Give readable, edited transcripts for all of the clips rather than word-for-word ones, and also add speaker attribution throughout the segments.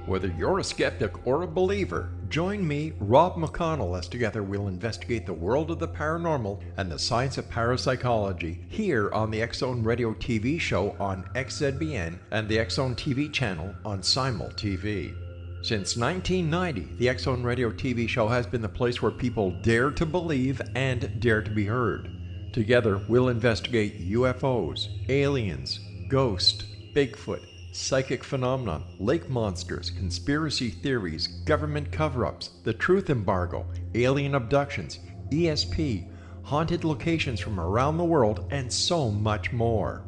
Speaker 1: Whether you're a skeptic or a believer, join me, Rob McConnell, as together we'll investigate the world of the paranormal and the science of parapsychology here on the X-Zone Radio TV show on XZBN and the X-Zone TV channel on Simul TV. Since 1990, the X-Zone Radio TV show has been the place where people dare to believe and dare to be heard. Together, we'll investigate UFOs, aliens, ghosts, Bigfoot, psychic phenomenon, lake monsters, conspiracy theories, government cover-ups, the truth embargo, alien abductions, ESP, haunted locations from around the world, and so much more.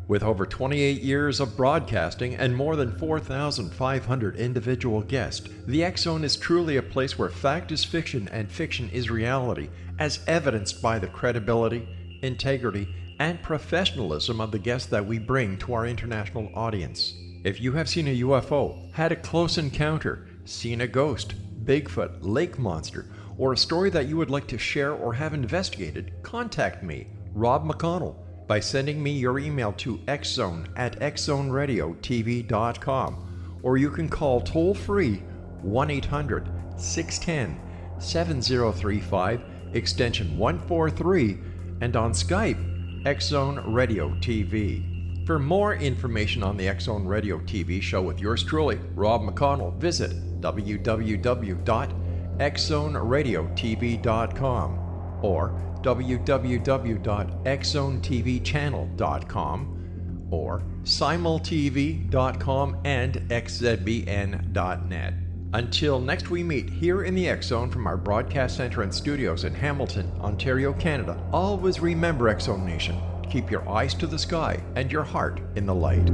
Speaker 1: With over 28 years of broadcasting and more than 4,500 individual guests, the X-Zone is truly a place where fact is fiction and fiction is reality, as evidenced by the credibility, integrity, and professionalism of the guests that we bring to our international audience. If you have seen a UFO, had a close encounter, seen a ghost, Bigfoot, lake monster, or a story that you would like to share or have investigated, contact me, Rob McConnell, by sending me your email to xzone@xzoneradiotv.com, or you can call toll-free 1-800-610-7035, extension 143, and on Skype, X-Zone Radio TV. For more information on the X-Zone Radio TV show with yours truly, Rob McConnell, visit www.xzoneradiotv.com or www.xzonetvchannel.com or simultv.com and xzbn.net. Until next we meet here in the X-Zone from our broadcast center and studios in Hamilton, Ontario, Canada, always remember, X-Zone Nation, keep your eyes to the sky and your heart in the light.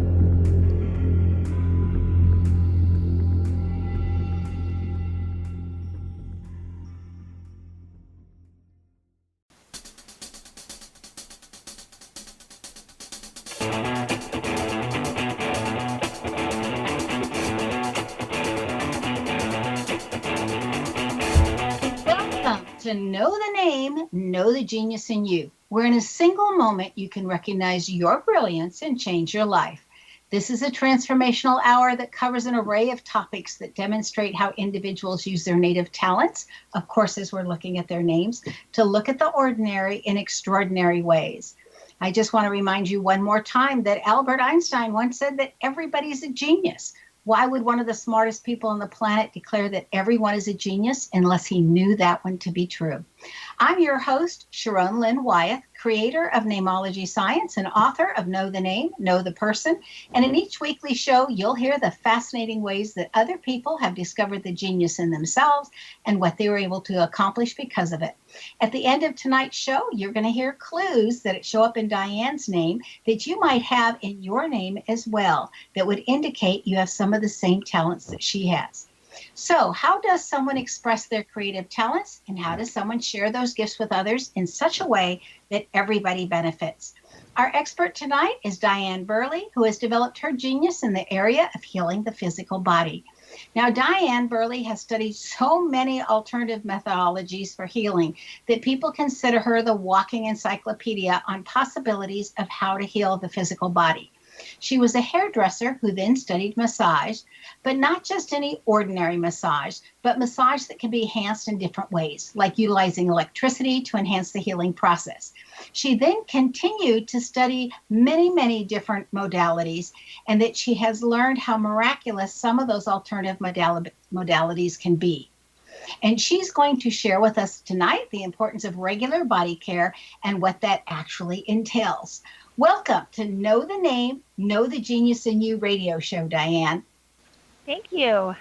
Speaker 2: To know the name, know the genius in you, where in a single moment you can recognize your brilliance and change your life. This is a transformational hour that covers an array of topics that demonstrate how individuals use their native talents, of course, as we're looking at their names, to look at the ordinary in extraordinary ways. I just want to remind you one more time that Albert Einstein once said that everybody's a genius. Why would one of the smartest people on the planet declare that everyone is a genius unless he knew that one to be true? I'm your host, Sharon Lynn Wyeth, creator of Namology Science and author of Know the Name, Know the Person. And in each weekly show, you'll hear the fascinating ways that other people have discovered the genius in themselves and what they were able to accomplish because of it. At the end of tonight's show, you're going to hear clues that show up in Diane's name that you might have in your name as well, that would indicate you have some of the same talents that she has. So how does someone express their creative talents, and how does someone share those gifts with others in such a way that everybody benefits? Our expert tonight is Diane Buirley, who has developed her genius in the area of healing the physical body. Now, Diane Buirley has studied so many alternative methodologies for healing that people consider her the walking encyclopedia on possibilities of how to heal the physical body. She was a hairdresser who then studied massage, but not just any ordinary massage, but massage that can be enhanced in different ways, like utilizing electricity to enhance the healing process. She then continued to study many, many different modalities, and that she has learned how miraculous some of those alternative modalities can be. And she's going to share with us tonight the importance of regular body care and what that actually entails. Welcome to Know the Name, Know the Genius in You radio show, Diane.
Speaker 3: Thank you.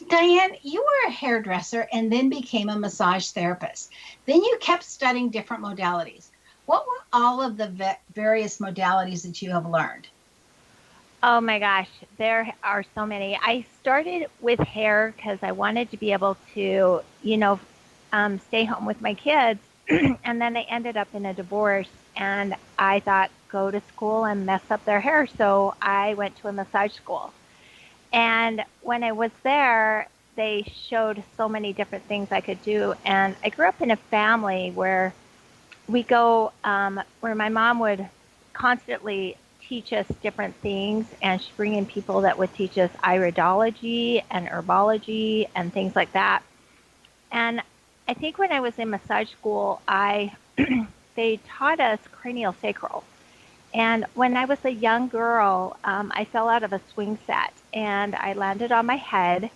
Speaker 2: Diane, you were a hairdresser and then became a massage therapist. Then you kept studying different modalities. What were all of the various modalities that you have learned?
Speaker 3: Oh my gosh, there are so many. I started with hair because I wanted to be able to, stay home with my kids. And then I ended up in a divorce, and I thought, go to school and mess up their hair. So I went to a massage school. And when I was there, they showed so many different things I could do. And I grew up in a family where we go, where my mom would constantly teach us different things, and she'd bring in people that would teach us iridology and herbology and things like that. And I think when I was in massage school, they taught us cranial sacral. And when I was a young girl, I fell out of a swing set and I landed on my head,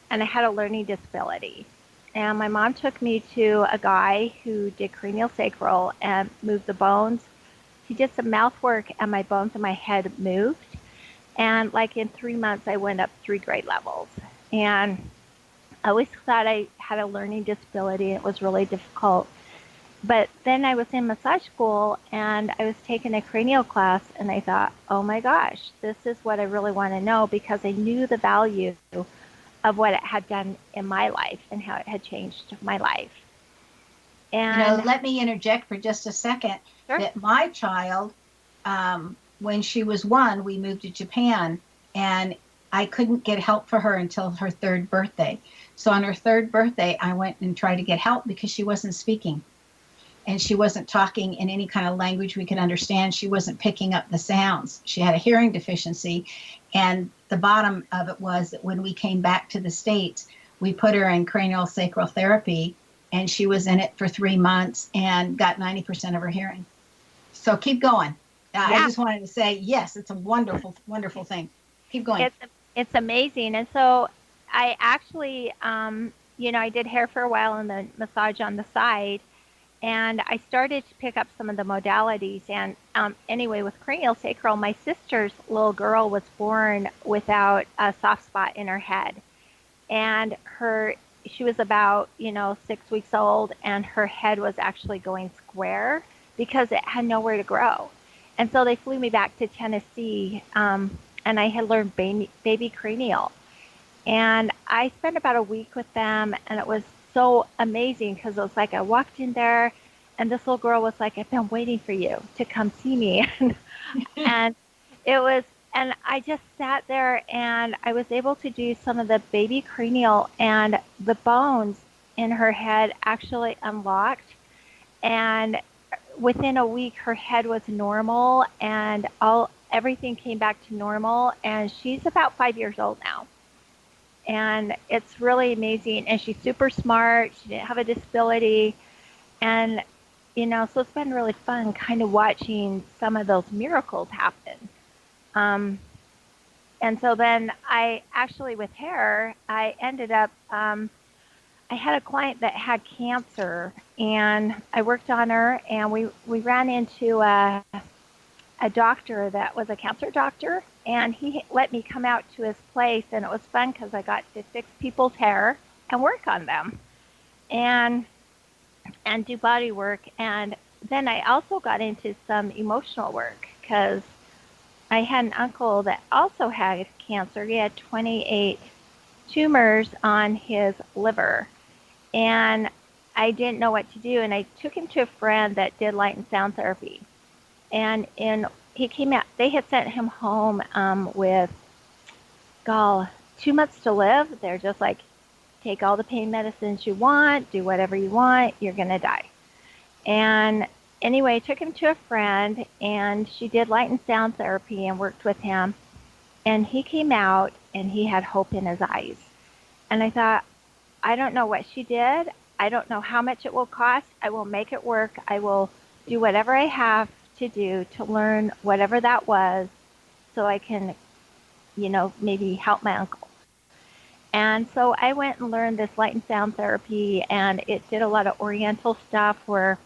Speaker 3: and I had a learning disability. And my mom took me to a guy who did cranial sacral and moved the bones. He did some mouth work, and my bones in my head moved. And like in 3 months, I went up 3 grade levels. And I always thought I had a learning disability. It was really difficult. But then I was in massage school, and I was taking a cranial class, and I thought, oh my gosh, this is what I really want to know, because I knew the value of what it had done in my life and how it had changed my life. And
Speaker 2: let me interject for just a second.
Speaker 3: Sure.
Speaker 2: That my child, when she was 1, we moved to Japan, and I couldn't get help for her until her 3rd birthday. So on her 3rd birthday, I went and tried to get help because she wasn't speaking, and she wasn't talking in any kind of language we could understand. She wasn't picking up the sounds. She had a hearing deficiency. And the bottom of it was that when we came back to the States, we put her in cranial sacral therapy, and she was in it for 3 months and got 90% of her hearing. So keep going. I just wanted to say, yes, it's a wonderful, wonderful thing. Keep going.
Speaker 3: It's amazing. And so I actually, I did hair for a while and then massage on the side. And I started to pick up some of the modalities. And anyway, with cranial sacral, my sister's little girl was born without a soft spot in her head. And she was about, 6 weeks old, and her head was actually going square because it had nowhere to grow. And so they flew me back to Tennessee, and I had learned baby cranial. And I spent about a week with them, and it was so amazing because it was like I walked in there, and this little girl was like, I've been waiting for you to come see me. And and I just sat there, and I was able to do some of the baby cranial, and the bones in her head actually unlocked. And within a week, her head was normal, and everything came back to normal. And she's about 5 years old now. And it's really amazing. And she's super smart. She didn't have a disability. And, so it's been really fun kind of watching some of those miracles happen. And so then I actually, with hair, I ended up, I had a client that had cancer, and I worked on her, and we ran into a doctor that was a cancer doctor, and he let me come out to his place, and it was fun because I got to fix people's hair and work on them and do body work. And then I also got into some emotional work because I had an uncle that also had cancer. He had 28 tumors on his liver, and I didn't know what to do. And I took him to a friend that did light and sound therapy. And he came out, they had sent him home with 2 months to live. They're just like, take all the pain medicines you want, do whatever you want, you're going to die. And anyway, I took him to a friend, and she did light and sound therapy and worked with him. And he came out, and he had hope in his eyes. And I thought, I don't know what she did. I don't know how much it will cost. I will make it work. I will do whatever I have to do to learn whatever that was so I can, maybe help my uncle. And so I went and learned this light and sound therapy, and it did a lot of oriental stuff where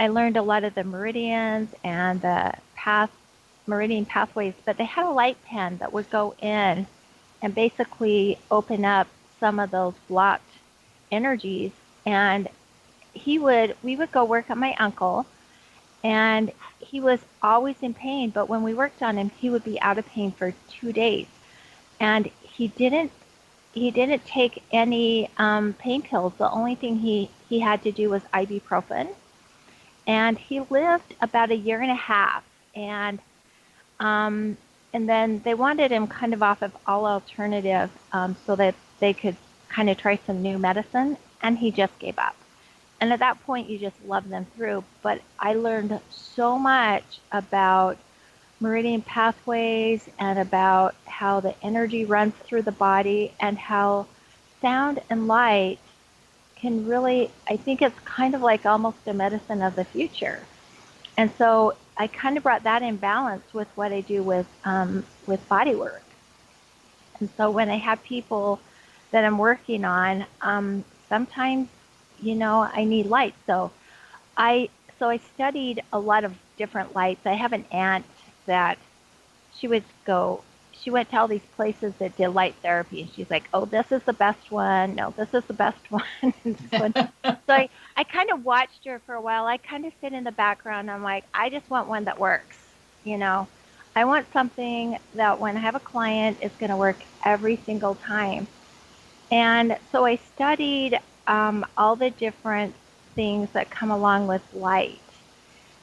Speaker 3: I learned a lot of the meridians and the meridian pathways, but they had a light pen that would go in and basically open up some of those blocked energies. And we would go work on my uncle, and he was always in pain, but when we worked on him, he would be out of pain for 2 days. And he didn't take any pain pills. The only thing he had to do was ibuprofen. And he lived about 1.5 years. And then they wanted him kind of off of all alternative so that they could kind of try some new medicine. And he just gave up. And at that point, you just love them through. But I learned so much about meridian pathways and about how the energy runs through the body and how sound and light can really, I think it's kind of like almost a medicine of the future. And so I kind of brought that in balance with what I do with body work. And so when I have people that I'm working on, sometimes, I need light. So I studied a lot of different lights. I have an aunt that she went to all these places that did light therapy, and she's like, oh, this is the best one. No, this is the best one. So I kind of watched her for a while. I kind of sit in the background. I'm like, I just want one that works. I want something that when I have a client, it's going to work every single time. And so I studied all the different things that come along with light.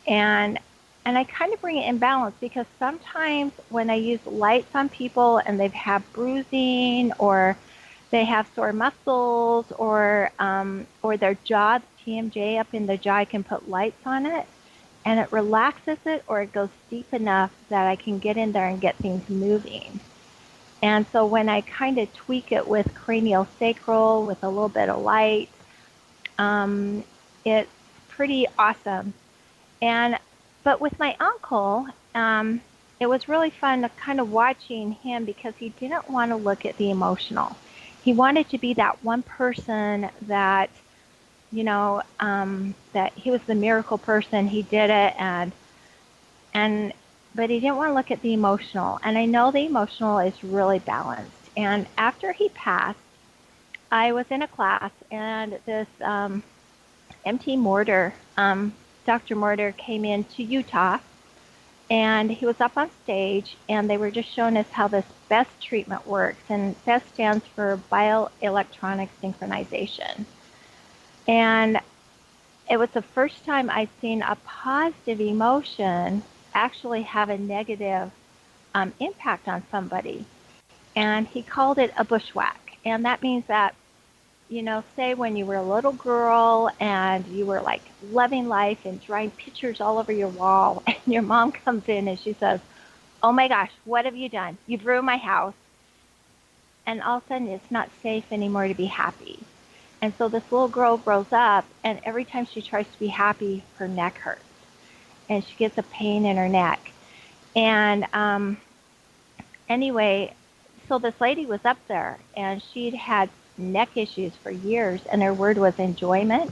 Speaker 3: And I kind of bring it in balance, because sometimes when I use lights on people and they've had bruising, or they have sore muscles, or their jaw, TMJ up in the jaw, I can put lights on it and it relaxes it, or it goes deep enough that I can get in there and get things moving. And so when I kind of tweak it with cranial sacral with a little bit of light, it's pretty awesome. But with my uncle, it was really fun kind of watching him, because he didn't want to look at the emotional. He wanted to be that one person that, that he was the miracle person. He did it, but he didn't want to look at the emotional. And I know the emotional is really balanced. And after he passed, I was in a class, and this MT Mortar, Dr. Mortar came into Utah, and he was up on stage, and they were just showing us how this BEST treatment works. And BEST stands for bioelectronic synchronization. And it was the first time I'd seen a positive emotion actually have a negative impact on somebody. And he called it a bushwhack. And that means that, say when you were a little girl and you were like loving life and drawing pictures all over your wall, and your mom comes in and she says, oh my gosh, what have you done? You've ruined my house. And all of a sudden it's not safe anymore to be happy. And so this little girl grows up, and every time she tries to be happy, her neck hurts. And she gets a pain in her neck. And anyway, so this lady was up there, and she'd had neck issues for years, and her word was enjoyment.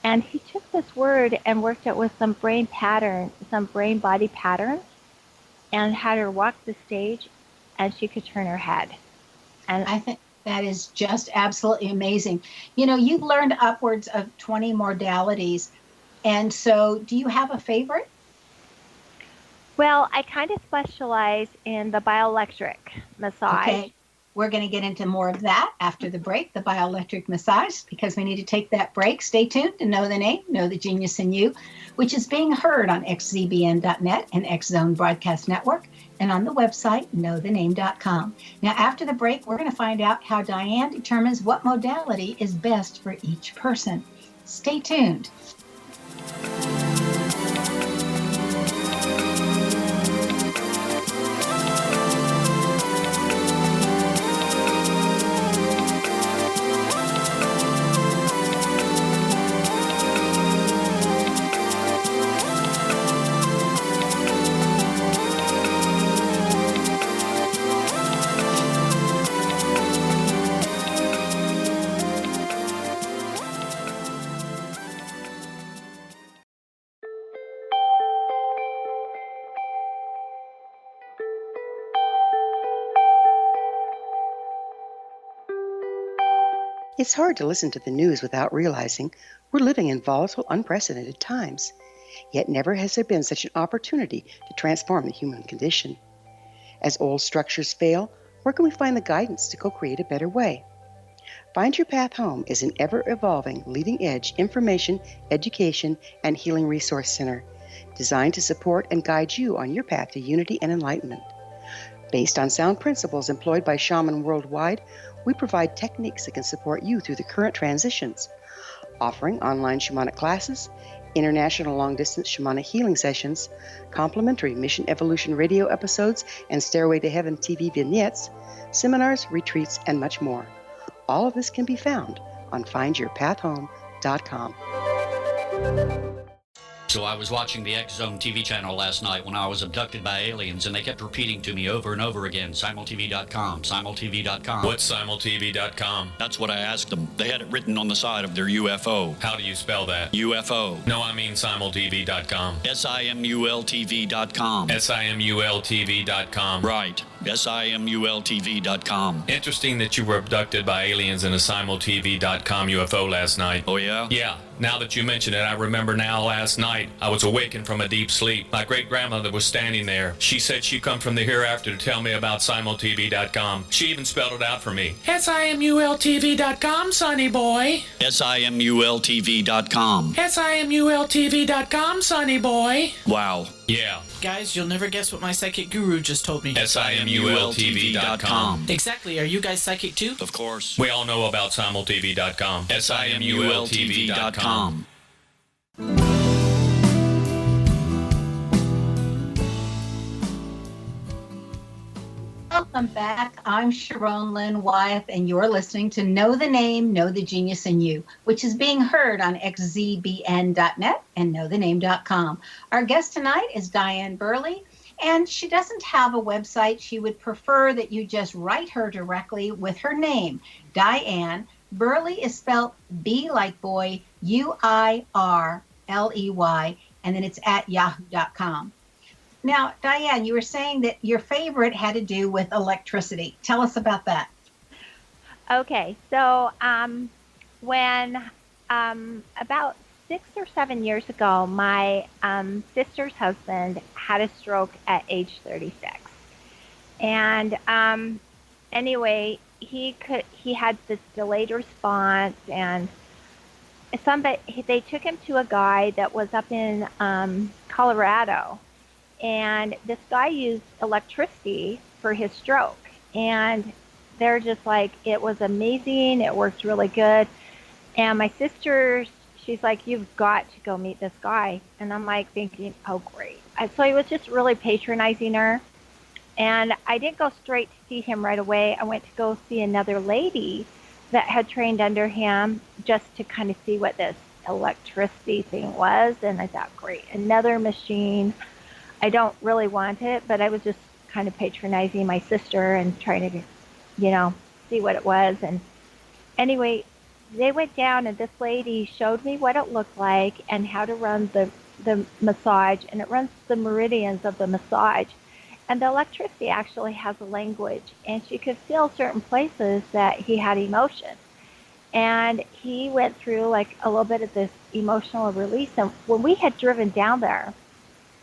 Speaker 3: And he took this word and worked it with some brain body patterns, and had her walk the stage, and she could turn her head. And
Speaker 2: I think that is just absolutely amazing. You've learned upwards of 20 modalities. And so do you have a favorite?
Speaker 3: Well, I kind of specialize in the bioelectric massage.
Speaker 2: Okay. We're going to get into more of that after the break, the bioelectric massage, because we need to take that break. Stay tuned to Know the Name, Know the Genius in You, which is being heard on xzbn.net and X Zone Broadcast Network, and on the website, knowthename.com. Now, after the break, we're going to find out how Diane determines what modality is best for each person. Stay tuned.
Speaker 4: It's hard to listen to the news without realizing we're living in volatile, unprecedented times. Yet never has there been such an opportunity to transform the human condition. As old structures fail, where can we find the guidance to co-create a better way? Find Your Path Home is an ever-evolving, leading-edge information, education, and healing resource center designed to support and guide you on your path to unity and enlightenment. Based on sound principles employed by shaman worldwide, we provide techniques that can support you through the current transitions, offering online shamanic classes, international long-distance shamanic healing sessions, complimentary Mission Evolution radio episodes and Stairway to Heaven TV vignettes, seminars, retreats, and much more. All of this can be found on findyourpathhome.com.
Speaker 5: So I was watching the X Zone TV channel last night when I was abducted by aliens, and they kept repeating to me over and over again, simultv.com, simultv.com.
Speaker 6: What's simultv.com?
Speaker 5: That's what I asked them. They had it written on the side of their UFO.
Speaker 6: How do you spell that?
Speaker 5: UFO.
Speaker 6: No, I mean simultv.com.
Speaker 5: simultv.com.
Speaker 6: simultv.com.
Speaker 5: Right. simultv.com.
Speaker 6: Interesting that you were abducted by aliens in a simultv.com UFO last night.
Speaker 5: Oh, yeah?
Speaker 6: Yeah. Now that you mention it, I remember now last night I was awakened from a deep sleep. My great-grandmother was standing there. She said she'd come from the hereafter to tell me about simultv.com. She even spelled it out for me. simultv.com, sonny boy.
Speaker 5: simultv.com.
Speaker 6: simultv.com, sonny boy.
Speaker 5: Wow.
Speaker 6: Yeah.
Speaker 7: Guys, you'll never guess what my psychic guru just told me.
Speaker 6: simultv.com.
Speaker 7: Exactly. Are you guys psychic too?
Speaker 5: Of course.
Speaker 6: We all know about simultv.com. simultv.com.
Speaker 2: Welcome back. I'm Sharon Lynn Wyeth, and you're listening to Know the Name, Know the Genius in You, which is being heard on xzbn.net and knowthename.com. Our guest tonight is Diane Buirley, and she doesn't have a website. She would prefer that you just write her directly with her name, Diane. Buirley is spelled B like boy, Uirley, and then it's at yahoo.com. Now, Diane, you were saying that your favorite had to do with electricity. Tell us about that.
Speaker 3: Okay, so when about 6 or 7 years ago, my sister's husband had a stroke at age 36. And anyway, he had this delayed response, and they took him to a guy that was up in Colorado, and this guy used electricity for his stroke, and they're just like, it was amazing, it worked really good. And my sister, she's like, you've got to go meet this guy. And I'm like thinking, oh great. So he was just really patronizing her. And I didn't go straight to see him right away. I went to go see another lady that had trained under him just to kind of see what this electricity thing was. And I thought, great, another machine. I don't really want it, but I was just kind of patronizing my sister and trying to, see what it was. And anyway, they went down, and this lady showed me what it looked like and how to run the massage. And it runs the meridians of the massage. And the electricity actually has a language, and she could feel certain places that he had emotion. And he went through like a little bit of this emotional release. And when we had driven down there,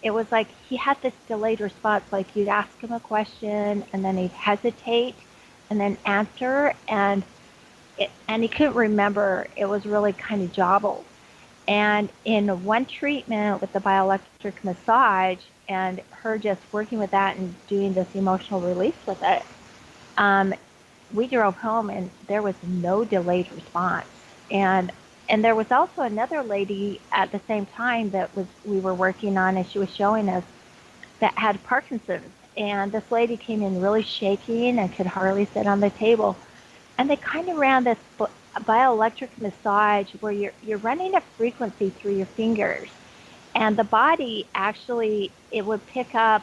Speaker 3: it was like he had this delayed response, like you'd ask him a question and then he'd hesitate and then answer, and he couldn't remember. It was really kind of jobbled. And in one treatment with the bioelectric massage and her just working with that and doing this emotional release with it, we drove home and there was no delayed response. And there was also another lady at the same time that we were working on, and she was showing us, that had Parkinson's. And this lady came in really shaking and could hardly sit on the table. And they kind of ran this bioelectric massage where you're running a frequency through your fingers. And the body actually, it would pick up,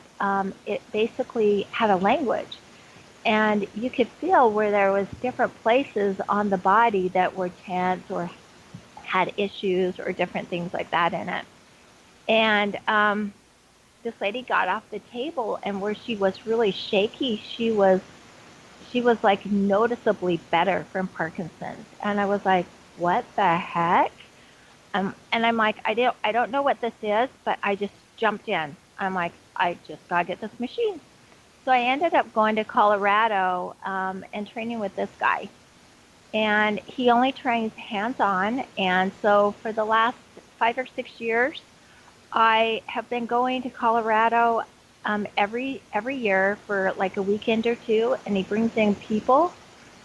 Speaker 3: it basically had a language. And you could feel where there was different places on the body that were tense or had issues or different things like that in it. And this lady got off the table, and where she was really shaky, she was like noticeably better from Parkinson's. And I was like, what the heck? And I'm like, I don't know what this is, but I just jumped in. I'm like, I just gotta get this machine. So I ended up going to Colorado and training with this guy. And he only trains hands-on. And so for the last 5 or 6 years, I have been going to Colorado every year for like a weekend or two. And he brings in people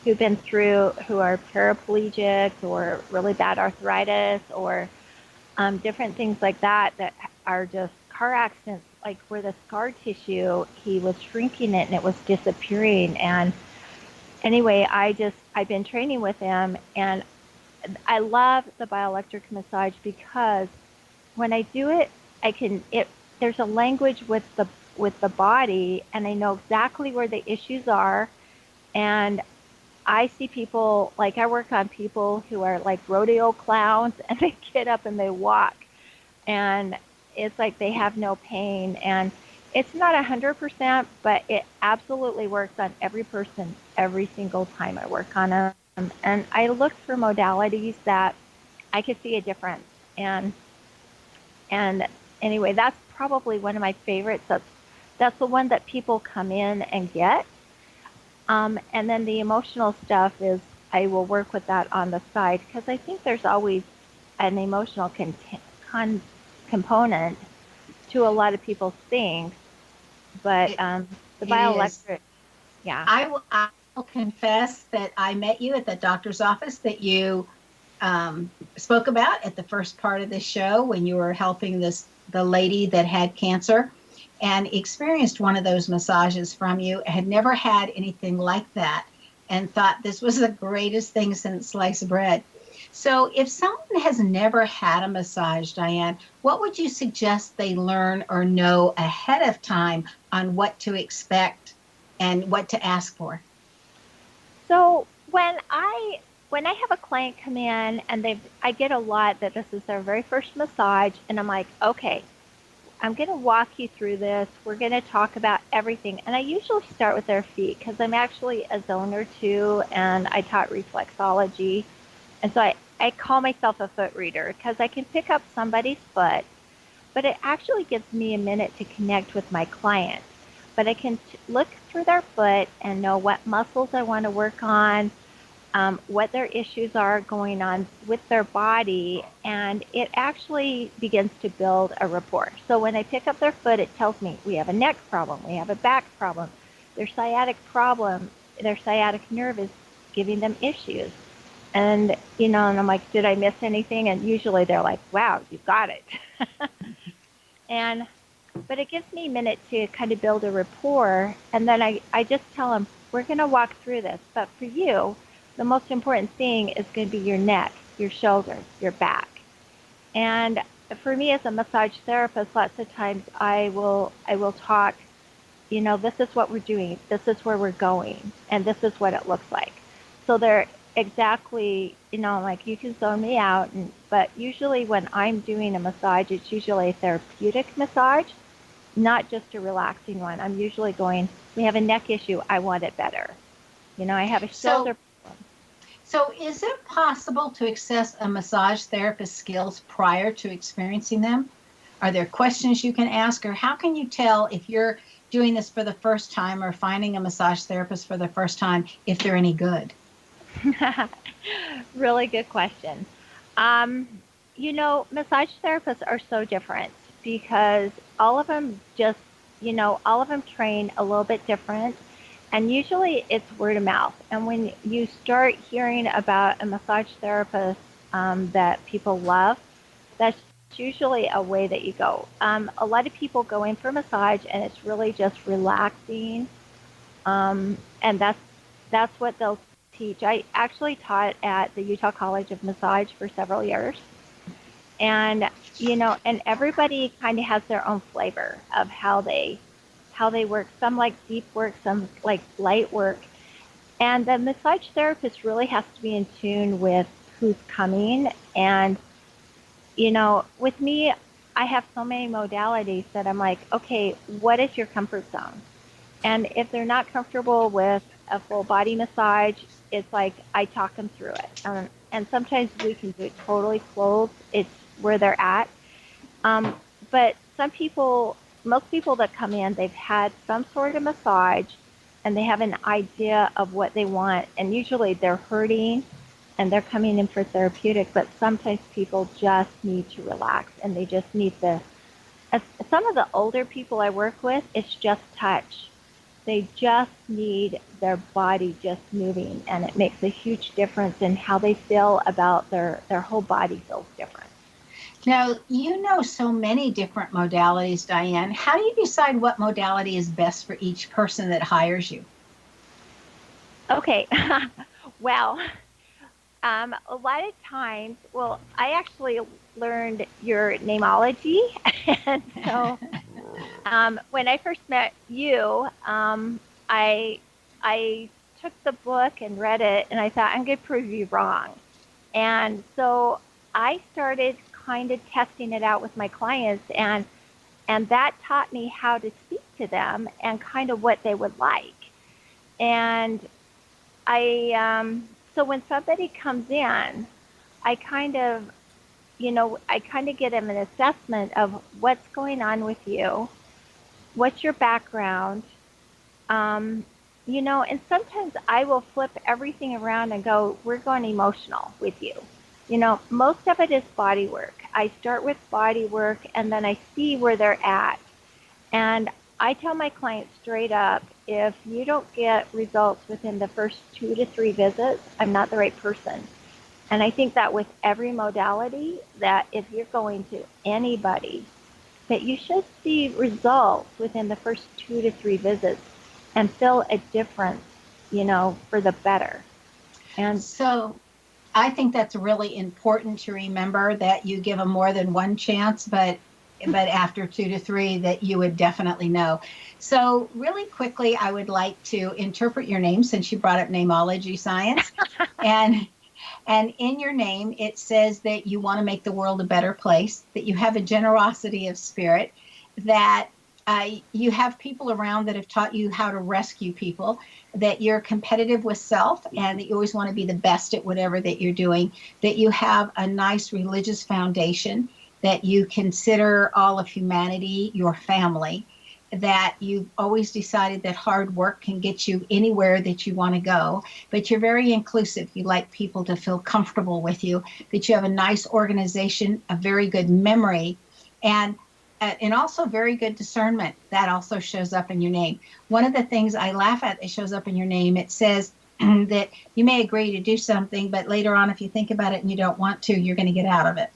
Speaker 3: who are paraplegic or really bad arthritis or different things like that that are just car accidents, like where the scar tissue, he was shrinking it and it was disappearing. And anyway, I've been training with him, and I love the bioelectric massage because when I do it, there's a language with the body, and I know exactly where the issues are. And I see people, like I work on people who are like rodeo clowns, and they get up and they walk, and it's like they have no pain. And it's not 100%, but it absolutely works on every person every single time I work on them. And I look for modalities that I could see a difference. And anyway, that's probably one of my favorites. That's the one that people come in and get. And then the emotional stuff is I will work with that on the side, because I think there's always an emotional component to a lot of people's things. But the bioelectric, yeah.
Speaker 2: I will confess that I met you at the doctor's office that you spoke about at the first part of the show when you were helping the lady that had cancer, and experienced one of those massages from you. I had never had anything like that and thought this was the greatest thing since sliced bread. So if someone has never had a massage, Diane, what would you suggest they learn or know ahead of time on what to expect and what to ask for?
Speaker 3: So when I have a client come in and I get a lot that this is their very first massage, and I'm like, okay, I'm going to walk you through this. We're going to talk about everything. And I usually start with their feet because I'm actually a zoner too, and I taught reflexology. And so I call myself a foot reader because I can pick up somebody's foot, but it actually gives me a minute to connect with my client. But I can look through their foot and know what muscles I want to work on, what their issues are going on with their body, and it actually begins to build a rapport. So when I pick up their foot, it tells me we have a neck problem, we have a back problem, their sciatic nerve is giving them issues. And, and I'm like, did I miss anything? And usually they're like, wow, you got it. But it gives me a minute to kind of build a rapport. And then I just tell them, we're going to walk through this. But for you, the most important thing is going to be your neck, your shoulders, your back. And for me as a massage therapist, lots of times I will talk, this is what we're doing, this is where we're going, and this is what it looks like. So they're exactly, like you can zone me out, but usually when I'm doing a massage, it's usually a therapeutic massage, not just a relaxing one. I'm usually going, we have a neck issue, I want it better. I have a shoulder problem.
Speaker 2: So is it possible to access a massage therapist's skills prior to experiencing them? Are there questions you can ask, or how can you tell if you're doing this for the first time or finding a massage therapist for the first time if they're any good?
Speaker 3: Really good question. Massage therapists are so different because all of them train a little bit different. And usually it's word of mouth. And when you start hearing about a massage therapist that people love, that's usually a way that you go. A lot of people go in for massage and it's really just relaxing. And that's what they'll teach. I actually taught at the Utah College of Massage for several years. And, and everybody kind of has their own flavor of how they work. Some like deep work, some like light work. And the massage therapist really has to be in tune with who's coming. And, with me, I have so many modalities that I'm like, okay, what is your comfort zone? And if they're not comfortable with a full body massage, it's like I talk them through it. And sometimes we can do it totally clothed. It's where they're at. But most people that come in, they've had some sort of massage and they have an idea of what they want. And usually they're hurting and they're coming in for therapeutic, but sometimes people just need to relax and they just need some of the older people I work with, it's just touch. They just need their body just moving, and it makes a huge difference in how they feel about their whole body feels different.
Speaker 2: Now, you know so many different modalities, Diane. How do you decide what modality is best for each person that hires you?
Speaker 3: Okay. Well, a lot of times, well, I actually learned your namology. And so when I first met you, I took the book and read it, and I thought, I'm going to prove you wrong. And so I started kind of testing it out with my clients, and that taught me how to speak to them and kind of what they would like. And so when somebody comes in, I kind of get them an assessment of what's going on with you, what's your background, and sometimes I will flip everything around and go, we're going emotional with you. Most of it is body work. I start with body work, and then I see where they're at. And I tell my clients straight up, if you don't get results within the first 2 to 3 visits, I'm not the right person. And I think that with every modality, that if you're going to anybody, that you should see results within the first 2 to 3 visits and feel a difference, for the better. And
Speaker 2: so I think that's really important to remember, that you give them more than one chance, but after 2 to 3 that you would definitely know. So really quickly, I would like to interpret your name, since you brought up namology science. and in your name, it says that you want to make the world a better place, that you have a generosity of spirit, that you have people around that have taught you how to rescue people, that you're competitive with self, and that you always want to be the best at whatever that you're doing, that you have a nice religious foundation, that you consider all of humanity your family, that you've always decided that hard work can get you anywhere that you want to go, but you're very inclusive. You like people to feel comfortable with you, that you have a nice organization, a very good memory, and also very good discernment. That also shows up in your name. One of the things I laugh at that shows up in your name, it says that you may agree to do something, but later on, if you think about it and you don't want to, you're going to get out of it.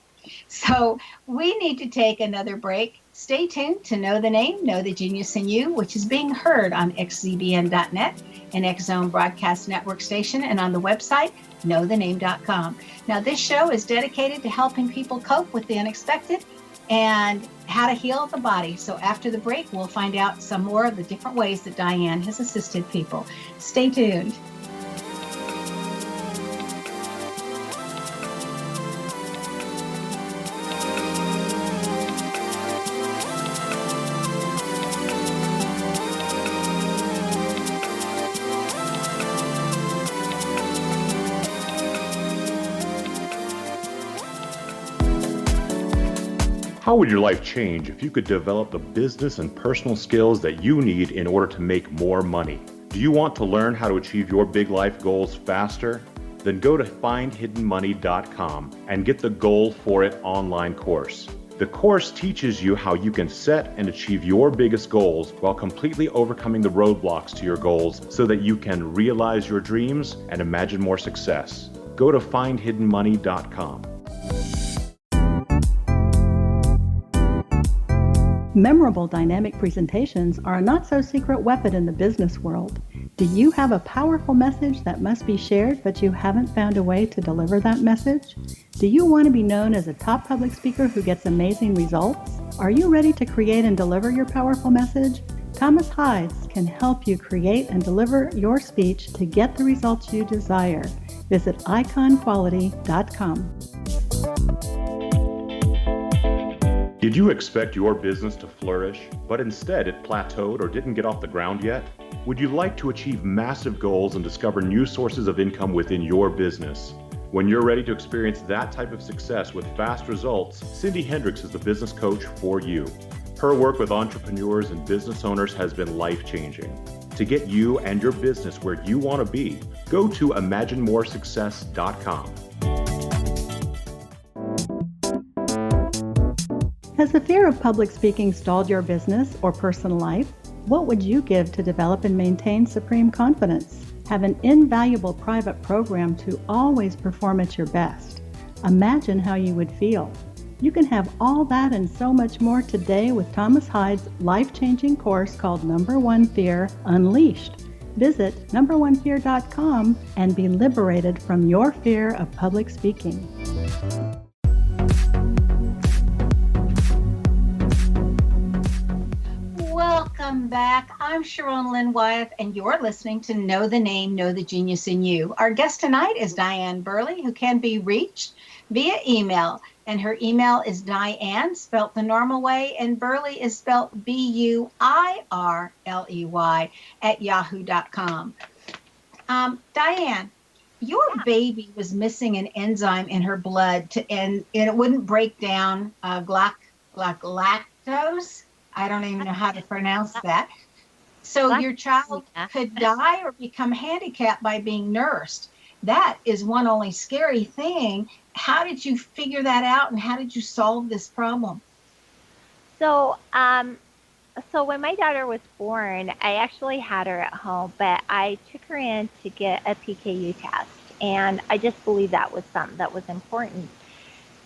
Speaker 2: So we need to take another break. Stay tuned to Know the Name, Know the Genius in You, which is being heard on xzbn.net, an X-Zone Broadcast Network station, and on the website, knowthename.com. Now, this show is dedicated to helping people cope with the unexpected and how to heal the body. So after the break, we'll find out some more of the different ways that Diane has assisted people. Stay tuned.
Speaker 8: How would your life change if you could develop the business and personal skills that you need in order to make more money? Do you want to learn how to achieve your big life goals faster? Then go to findhiddenmoney.com and get the Goal for It online course. The course teaches you how you can set and achieve your biggest goals while completely overcoming the roadblocks to your goals so that you can realize your dreams and imagine more success. Go to findhiddenmoney.com.
Speaker 9: Memorable dynamic presentations are a not-so-secret weapon in the business world. Do you have a powerful message that must be shared, but you haven't found a way to deliver that message? Do you want to be known as a top public speaker who gets amazing results? Are you ready to create and deliver your powerful message? Thomas Hides can help you create and deliver your speech to get the results you desire. Visit iconquality.com.
Speaker 8: Did you expect your business to flourish, but instead it plateaued or didn't get off the ground yet? Would you like to achieve massive goals and discover new sources of income within your business? When you're ready to experience that type of success with fast results, Cindy Hendricks is the business coach for you. Her work with entrepreneurs and business owners has been life-changing. To get you and your business where you want to be, go to imaginemoresuccess.com.
Speaker 9: Has the fear of public speaking stalled your business or personal life? What would you give to develop and maintain supreme confidence? Have an invaluable private program to always perform at your best. Imagine how you would feel. You can have all that and so much more today with Thomas Hyde's life-changing course called Number One Fear Unleashed. Visit numberonefear.com and be liberated from your fear of public speaking.
Speaker 2: Welcome back. I'm Sharon Lynn Wyeth, and you're listening to Know the Name, Know the Genius in You. Our guest tonight is Diane Buirley, who can be reached via email. And her email is Diane, spelt the normal way, and Buirley is spelt Buirley at yahoo.com. Diane, your baby was missing an enzyme in her blood, and it wouldn't break down lactose. I don't even know how to pronounce that. So your child could die or become handicapped by being nursed. That is one only scary thing. How did you figure that out, and how did you solve this problem?
Speaker 3: So, so when my daughter was born, I actually had her at home, but I took her in to get a PKU test, and I just believed that was something that was important.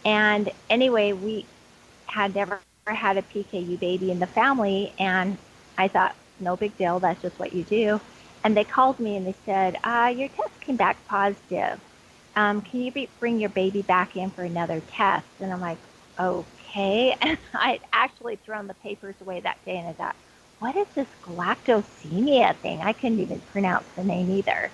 Speaker 3: And anyway, we had never had a PKU baby in the family, and I thought, no big deal, that's just what you do. And they called me and they said, your test came back positive. Can you bring your baby back in for another test? And I'm like, okay. And I'd actually thrown the papers away that day, and I thought, what is this galactosemia thing? I couldn't even pronounce the name either.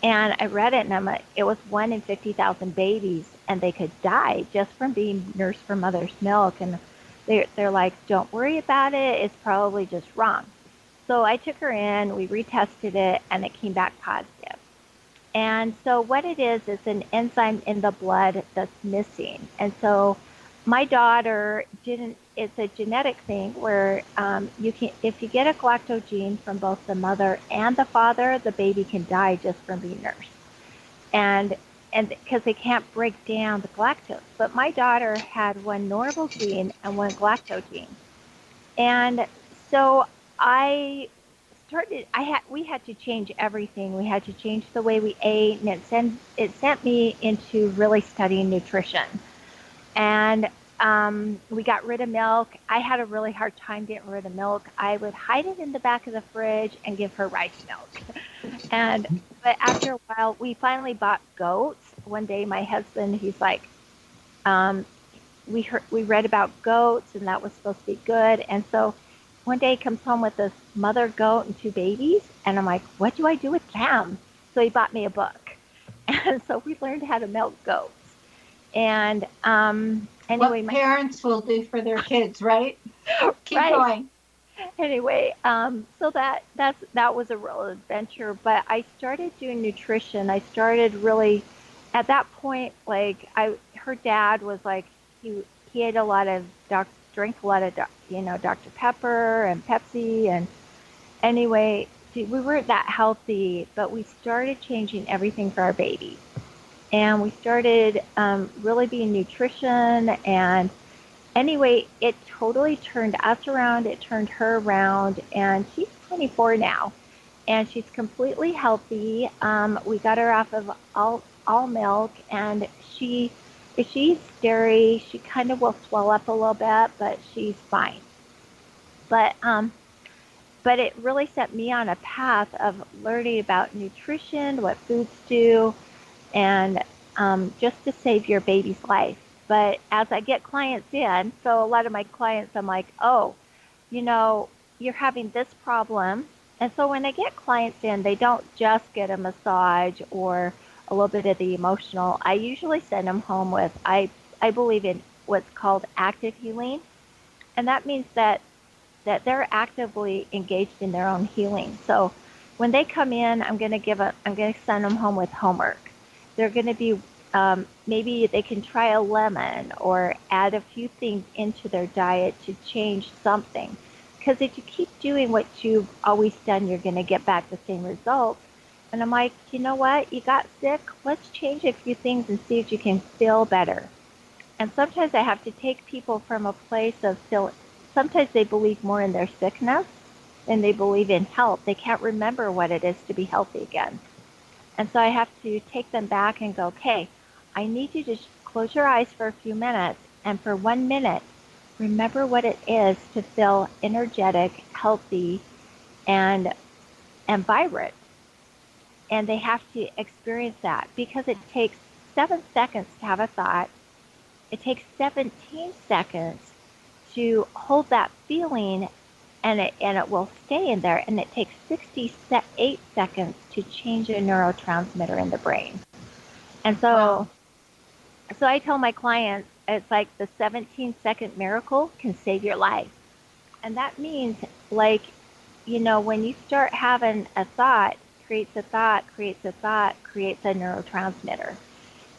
Speaker 3: And I read it, and I'm like, it was 1 in 50,000 babies, and they could die just from being nursed from mother's milk. And they're like, don't worry about it. It's probably just wrong. So I took her in, we retested it, and it came back positive. And so what it is an enzyme in the blood that's missing. And so my daughter it's a genetic thing where if you get a galactogene from both the mother and the father, the baby can die just from being nursed. And because they can't break down the galactose. But my daughter had one normal gene and one galactogene. And so we had to change everything. We had to change the way we ate, and it sent me into really studying nutrition. And we got rid of milk. I had a really hard time getting rid of milk. I would hide it in the back of the fridge and give her rice milk. But after a while, we finally bought goats. One day, my husband, he's like, we read about goats, and that was supposed to be good. And so one day he comes home with this mother goat and 2 babies, and I'm like, what do I do with them? So he bought me a book. And so we learned how to milk goats. And anyway,
Speaker 2: what parents will do for their kids, right? Keep
Speaker 3: right.
Speaker 2: going.
Speaker 3: Anyway, so that was a real adventure. But I started doing nutrition. I started really, at that point, like her dad was like, he ate a lot of drank a lot of Dr. Pepper and Pepsi, and anyway, we weren't that healthy. But we started changing everything for our baby, and we started really being nutrition. And anyway, it totally turned us around. It turned her around, and she's 24 now, and she's completely healthy. We got her off of all milk, and if she eats dairy, she kind of will swell up a little bit, but she's fine. But it really set me on a path of learning about nutrition, what foods do, and just to save your baby's life. But as I get clients in, so a lot of my clients, I'm like, oh, you're having this problem. And so when I get clients in, they don't just get a massage or a little bit of the emotional. I usually send them home with, I believe in what's called active healing. And that means that they're actively engaged in their own healing. So when they come in, I'm going to send them home with homework. They're going to be, maybe they can try a lemon or add a few things into their diet to change something. Because if you keep doing what you've always done, you're going to get back the same results. And I'm like, you know what? You got sick. Let's change a few things and see if you can feel better. And sometimes I have to take people from a place of sometimes they believe more in their sickness than they believe in health. They can't remember what it is to be healthy again. And so I have to take them back and go, okay, I need you to close your eyes for a few minutes And for 1 minute, remember what it is to feel energetic, healthy, and vibrant. And they have to experience that because it takes 7 seconds to have a thought. It takes 17 seconds to hold that feeling, and it will stay in there. And it takes 68 seconds to change a neurotransmitter in the brain. And so, so I tell my clients, it's like the 17-second miracle can save your life. And that means, like, you know, when you start having a thought, creates a thought, creates a thought, creates a neurotransmitter.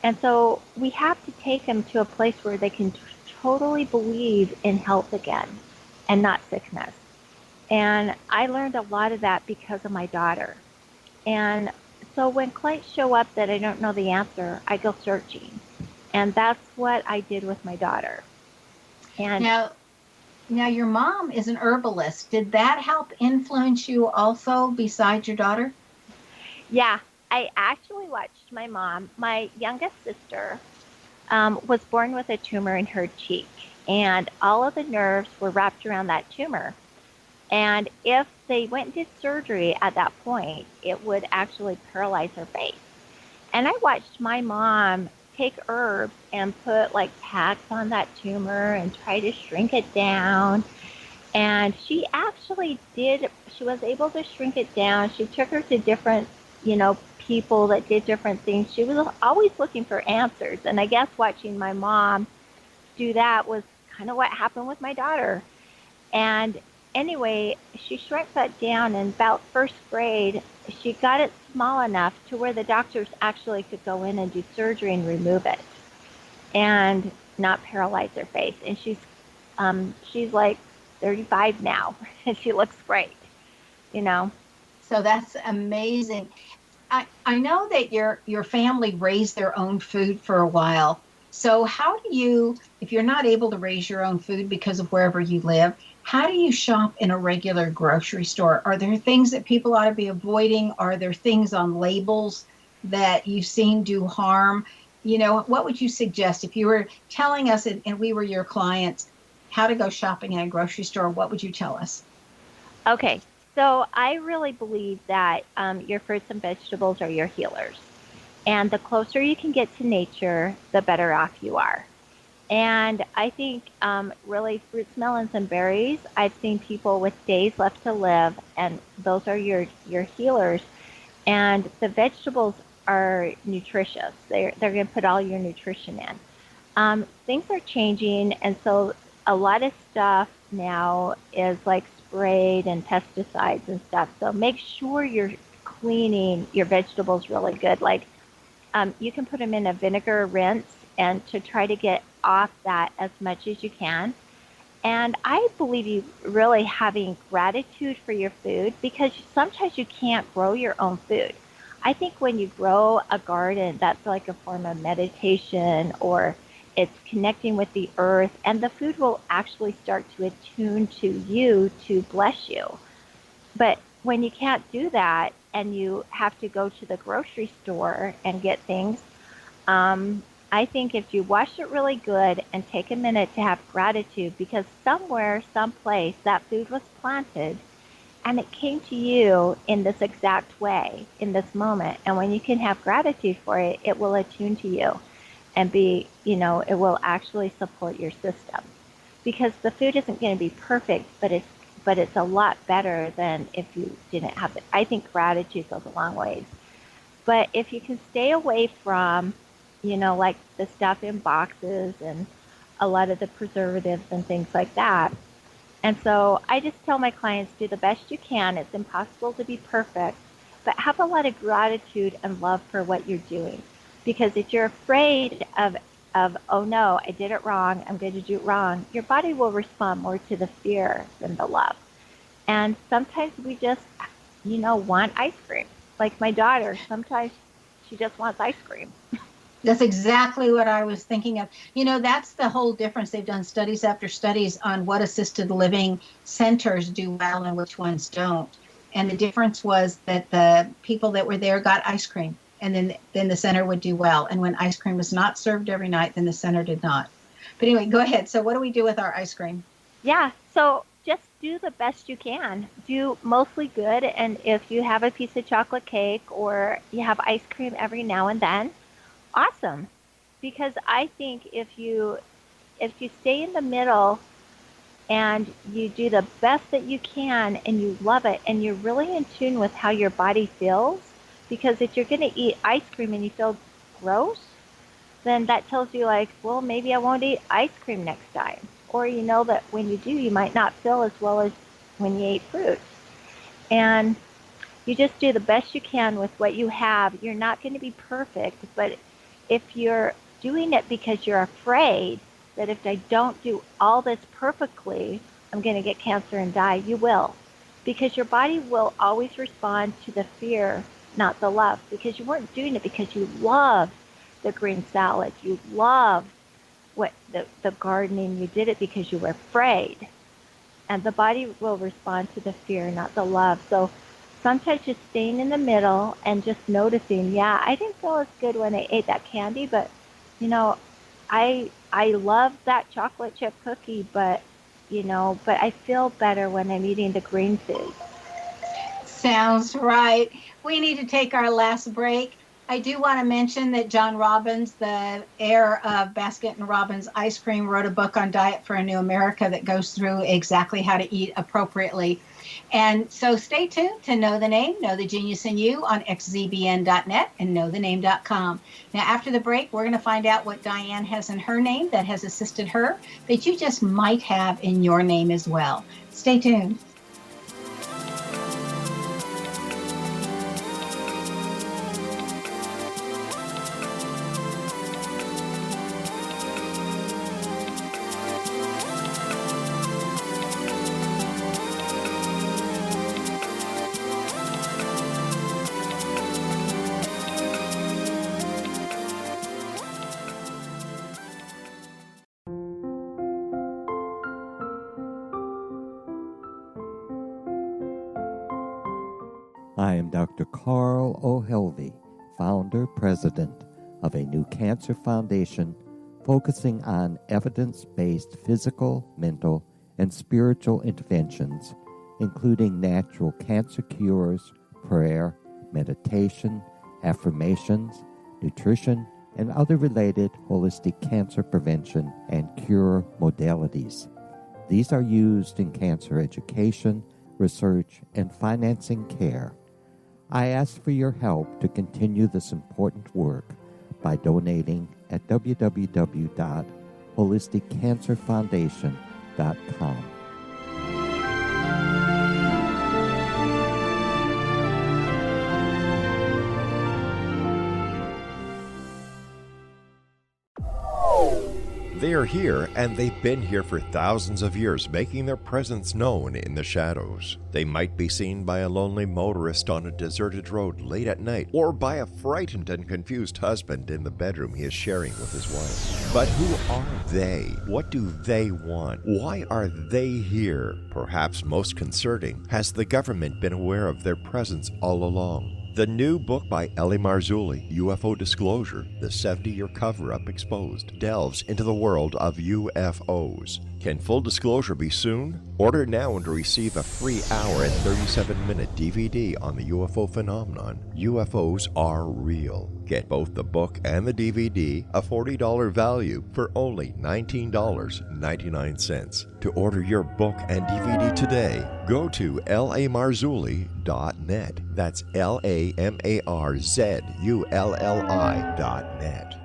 Speaker 3: And so we have to take them to a place where they can totally believe in health again and not sickness. And I learned a lot of that because of my daughter. And so when clients show up that I don't know the answer, I go searching. And that's what I did with my daughter. And
Speaker 2: now your mom is an herbalist. Did that help influence you also besides your daughter?
Speaker 3: Yeah, I actually watched my mom. My youngest sister was born with a tumor in her cheek, and all of the nerves were wrapped around that tumor. And if they went and did surgery at that point, it would actually paralyze her face. And I watched my mom take herbs and put like packs on that tumor and try to shrink it down. And she actually did, she was able to shrink it down. She took her to different, you know, people that did different things. She was always looking for answers. And I guess watching my mom do that was kind of what happened with my daughter. And anyway, she shrank that down, and about first grade, she got it small enough to where the doctors actually could go in and do surgery and remove it and not paralyze her face. And she's like 35 now, and she looks great, you know.
Speaker 2: So that's amazing. I know that your family raised their own food for a while. So how do you, if you're not able to raise your own food because of wherever you live, how do you shop in a regular grocery store? Are there things that people ought to be avoiding? Are there things on labels that you've seen do harm? You know, what would you suggest if you were telling us, and we were your clients, how to go shopping in a grocery store? What would you tell us?
Speaker 3: Okay, so I really believe that your fruits and vegetables are your healers. And the closer you can get to nature, the better off you are. And I think really fruits, melons, and berries, I've seen people with days left to live, and those are your healers. And the vegetables are nutritious. They're going to put all your nutrition in. Things are changing, and so a lot of stuff now is like sprayed and pesticides and stuff. So make sure you're cleaning your vegetables really good. Like you can put them in a vinegar rinse and to try to get off that as much as you can. And I believe you really having gratitude for your food, because sometimes you can't grow your own food. I think when you grow a garden, that's like a form of meditation, or it's connecting with the earth, and the food will actually start to attune to you to bless you. But when you can't do that and you have to go to the grocery store and get things, I think if you wash it really good and take a minute to have gratitude, because somewhere, someplace, that food was planted and it came to you in this exact way, in this moment. And when you can have gratitude for it, it will attune to you and be, you know, it will actually support your system. Because the food isn't going to be perfect, but it's a lot better than if you didn't have it. I think gratitude goes a long ways. But if you can stay away from, you know, like the stuff in boxes and a lot of the preservatives and things like that. And so I just tell my clients, do the best you can. It's impossible to be perfect, but have a lot of gratitude and love for what you're doing. Because if you're afraid of oh no, I did it wrong, I'm going to do it wrong, your body will respond more to the fear than the love. And sometimes we just, you know, want ice cream. Like my daughter, sometimes she just wants ice cream.
Speaker 2: That's exactly what I was thinking of. You know, that's the whole difference. They've done studies after studies on what assisted living centers do well and which ones don't. And the difference was that the people that were there got ice cream, and then the center would do well. And when ice cream was not served every night, then the center did not. But anyway, go ahead. So what do we do with our ice cream?
Speaker 3: Yeah, so just do the best you can. Do mostly good, and if you have a piece of chocolate cake or you have ice cream every now and then, awesome. Because I think if you stay in the middle and you do the best that you can and you love it and you're really in tune with how your body feels, because if you're going to eat ice cream and you feel gross, then that tells you like, well, maybe I won't eat ice cream next time. Or you know that when you do, you might not feel as well as when you ate fruit. And you just do the best you can with what you have. You're not going to be perfect, but if you're doing it because you're afraid that if I don't do all this perfectly, I'm going to get cancer and die, you will. Because your body will always respond to the fear, not the love. Because you weren't doing it because you love the green salad. You love the gardening. You did it because you were afraid. And the body will respond to the fear, not the love. So sometimes just staying in the middle and just noticing, yeah, I didn't feel as good when I ate that candy, but you know, I love that chocolate chip cookie, but I feel better when I'm eating the green food.
Speaker 2: Sounds right. We need to take our last break. I do want to mention that John Robbins, the heir of Baskin and Robbins Ice Cream, wrote a book on Diet for a New America that goes through exactly how to eat appropriately. And so stay tuned to Know the Name, Know the Genius in You on xzbn.net and knowthename.com. Now, after the break, we're going to find out what Diane has in her name that has assisted her that you just might have in your name as well. Stay tuned.
Speaker 10: I am Dr. Carl O'Helvey, founder, president of a new cancer foundation focusing on evidence-based physical, mental, and spiritual interventions, including natural cancer cures, prayer, meditation, affirmations, nutrition, and other related holistic cancer prevention and cure modalities. These are used in cancer education, research, and financing care. I ask for your help to continue this important work by donating at www.holisticcancerfoundation.com.
Speaker 1: They are here, and they've been here for thousands of years, making their presence known in the shadows. They might be seen by a lonely motorist on a deserted road late at night, or by a frightened and confused husband in the bedroom he is sharing with his wife. But who are they? What do they want? Why are they here? Perhaps most concerning, has the government been aware of their presence all along? The new book by Ellie Marzulli, UFO Disclosure, the 70-Year Cover-Up Exposed, delves into the world of UFOs. Can full disclosure be soon? Order now and receive a free hour and 37-minute DVD on the UFO phenomenon. UFOs are real. Get both the book and the DVD, a $40 value, for only $19.99. To order your book and DVD today, go to lamarzulli.net. That's LAMARZULLI.net.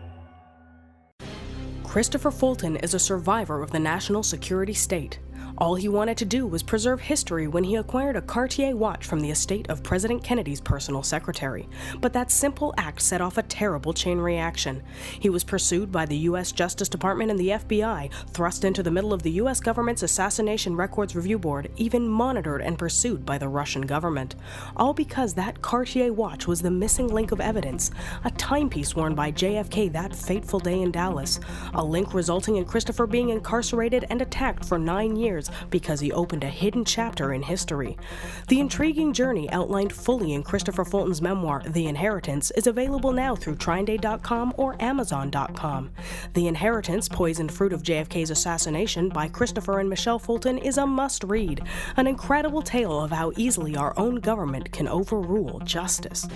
Speaker 11: Christopher Fulton is a survivor of the national security state. All he wanted to do was preserve history when he acquired a Cartier watch from the estate of President Kennedy's personal secretary. But that simple act set off a terrible chain reaction. He was pursued by the U.S. Justice Department and the FBI, thrust into the middle of the U.S. government's Assassination Records Review Board, even monitored and pursued by the Russian government. All because that Cartier watch was the missing link of evidence, a timepiece worn by JFK that fateful day in Dallas, a link resulting in Christopher being incarcerated and attacked for 9 years years because he opened a hidden chapter in history. The intriguing journey outlined fully in Christopher Fulton's memoir, The Inheritance, is available now through TrineDay.com or Amazon.com. The Inheritance, Poisoned Fruit of JFK's Assassination by Christopher and Michelle Fulton is a must-read, an incredible tale of how easily our own government can overrule justice.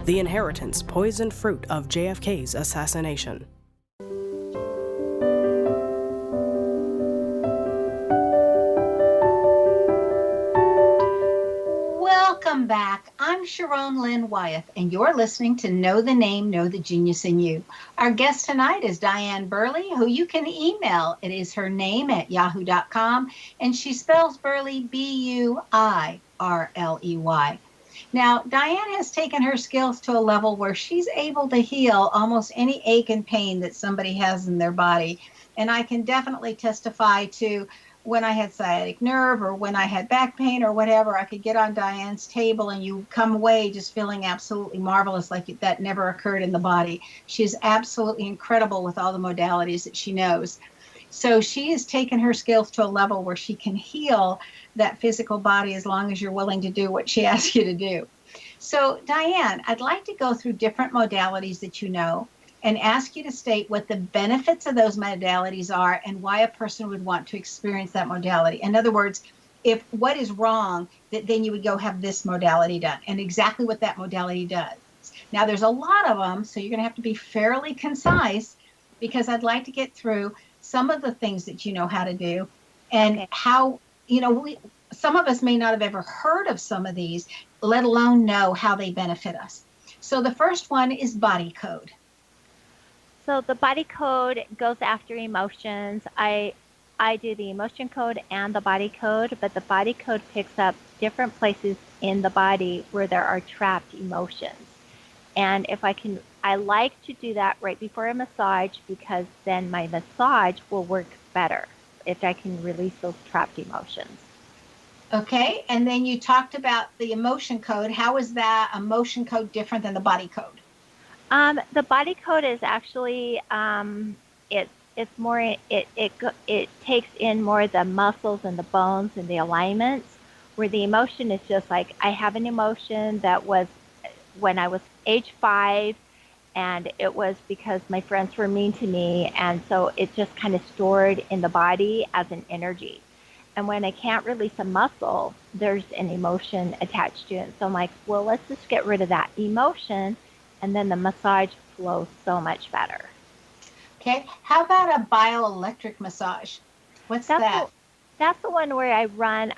Speaker 11: The Inheritance, Poisoned Fruit of JFK's Assassination.
Speaker 2: Welcome back. I'm Sharon Lynn Wyeth, and you're listening to Know the Name, Know the Genius in You. Our guest tonight is Diane Buirley, who you can email. It is her name at yahoo.com, and she spells Buirley B-U-I-R-L-E-Y. Now, Diane has taken her skills to a level where she's able to heal almost any ache and pain that somebody has in their body. And I can definitely testify to when I had sciatic nerve or when I had back pain or whatever, I could get on Diane's table and you come away just feeling absolutely marvelous, like that never occurred in the body. She's absolutely incredible with all the modalities that she knows. So she has taken her skills to a level where she can heal that physical body as long as you're willing to do what she asks you to do. So Diane, I'd like to go through different modalities that you know and ask you to state what the benefits of those modalities are and why a person would want to experience that modality. In other words, if what is wrong, then you would go have this modality done and exactly what that modality does. Now, there's a lot of them, so you're going to have to be fairly concise because I'd like to get through some of the things that you know how to do and how, some of us may not have ever heard of some of these, let alone know how they benefit us. So the first one is body code.
Speaker 3: So the body code goes after emotions. I do the emotion code and the body code, but the body code picks up different places in the body where there are trapped emotions. And I like to do that right before a massage because then my massage will work better if I can release those trapped emotions.
Speaker 2: Okay, and then you talked about the emotion code. How is that emotion code different than the body code?
Speaker 3: The body code is actually it's more it takes in more the muscles and the bones and the alignments, where the emotion is just like I have an emotion that was when I was age 5, and it was because my friends were mean to me, and so it just kind of stored in the body as an energy. And when I can't release a muscle, there's an emotion attached to it. So I'm like, well, let's just get rid of that emotion. And then the massage flows so much better.
Speaker 2: Okay. How about a bioelectric massage? What's that?
Speaker 3: That's the one where I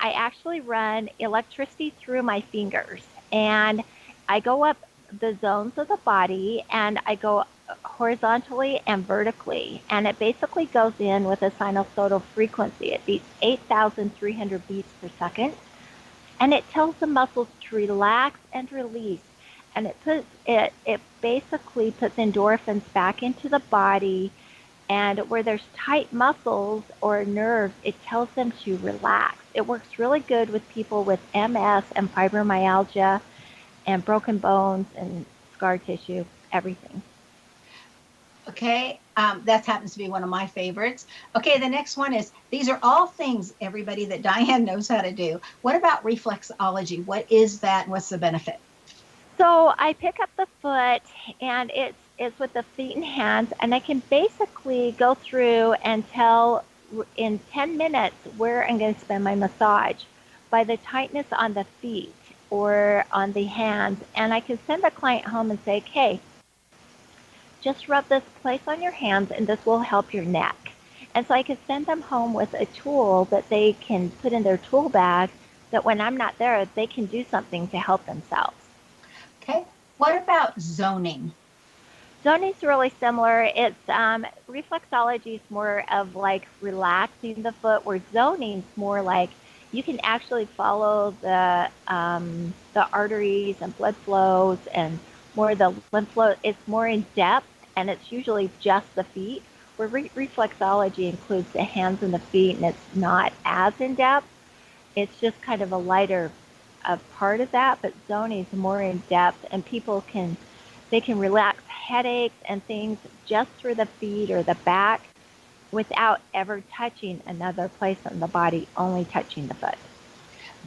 Speaker 3: actually run electricity through my fingers. And I go up the zones of the body and I go horizontally and vertically. And it basically goes in with a sinusoidal frequency. It beats 8,300 beats per second. And it tells the muscles to relax and release. And it basically puts endorphins back into the body, and where there's tight muscles or nerves, it tells them to relax. It works really good with people with MS and fibromyalgia and broken bones and scar tissue, everything.
Speaker 2: Okay, that happens to be one of my favorites. Okay, the next one is, these are all things, everybody, that Diane knows how to do. What about reflexology? What is that and what's the benefit?
Speaker 3: So I pick up the foot, and it's with the feet and hands, and I can basically go through and tell in 10 minutes where I'm going to spend my massage by the tightness on the feet or on the hands. And I can send the client home and say, okay, just rub this place on your hands, and this will help your neck. And so I can send them home with a tool that they can put in their tool bag that when I'm not there, they can do something to help themselves.
Speaker 2: Okay. What about zoning?
Speaker 3: Zoning's really similar. It's reflexology is more of like relaxing the foot, where zoning's more like you can actually follow the arteries and blood flows and more the lymph flow. It's more in depth, and it's usually just the feet. Where reflexology includes the hands and the feet, and it's not as in depth. It's just kind of a lighter part of that, but zoning is more in depth, and people can relax headaches and things just through the feet or the back. without ever touching another place on the body, only touching the foot.